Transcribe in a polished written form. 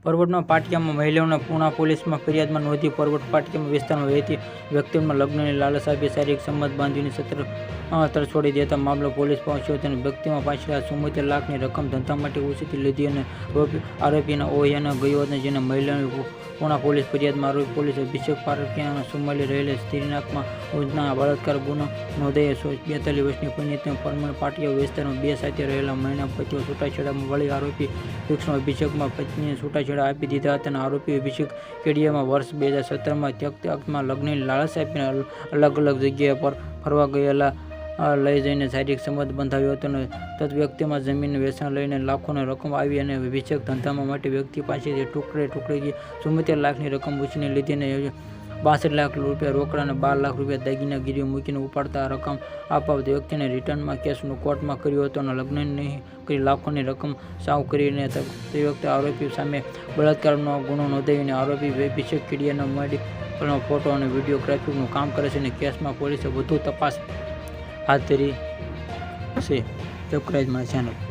પરવડના પાટિયામાં મહિલાઓના પૂણા પોલીસમાં ફરિયાદમાં નોંધી પરવડ પાટિયામાં વિસ્તારમાં રહેતી વ્યક્તિઓમાં લગ્નની લાલચ આપી શારીરિક સંબંધ બાંધીને તરછોડી દેતા મામલો પોલીસ પહોંચ્યો હતો અને વ્યક્તિમાં પાછળ 74 લાખની રકમ ધંધા માટે ઉછીતી લીધી અને આરોપીના ઓહિયાને ગયો હતો, જેને મહિલાની પૂણા પોલીસ ફરિયાદમાં આરોપી પોલીસ અભિષેક પારકિયાના સુમાલી રહેલી સ્ત્રીનાકમાં ઉંચના બળાત્કાર ગુનો નોંધાયો. 42 વર્ષની પરિણીત પરવડ પાટિયા વિસ્તારમાં બે સાથે રહેલા મહિલા પતિઓ છૂટાછેડામાં વળી આરોપી વિષ્ણુ અભિષેકમાં પત્નીને છૂટાછેડા આપી દીધા હતા અને આરોપી અભિષેક કેડિયામાં વર્ષ 2017માં ત્યક્તમાં લગ્નની લાલચ આપીને અલગ અલગ જગ્યાએ પર ફરવા ગયેલા લઈ જઈને શારીરિક સંબંધ બંધાવ્યો હતો અને તદ વ્યક્તિમાં જમીન વેચાણ લઈને લાખોની રકમ આવી અને અભિષેક ધંધામાં માટે વ્યક્તિ પાસેથી ટુકડે 74 લાખની રકમ ઉછીને લીધી અને 62 લાખ રૂપિયા રોકડા અને 12 લાખ રૂપિયા દાગીના ગીરવે મૂકીને ઉપાડતા રકમ આપવા વ્યક્તિને રિટર્નમાં કેસનું કોર્ટમાં કર્યો હતો અને લગ્ન નહીં કરી લાખોની રકમ સાવ કરીને તે વખતે આરોપી સામે બળાત્કારનો ગુનો નોંધાવીને આરોપી અભિષેક કેડિયાનો મેડિકલનો ફોટો અને વિડીયોગ્રાફીનું કામ કરે છે અને કેસમાં પોલીસે વધુ તપાસ હાથ ધરી છે. Subscribe my channel.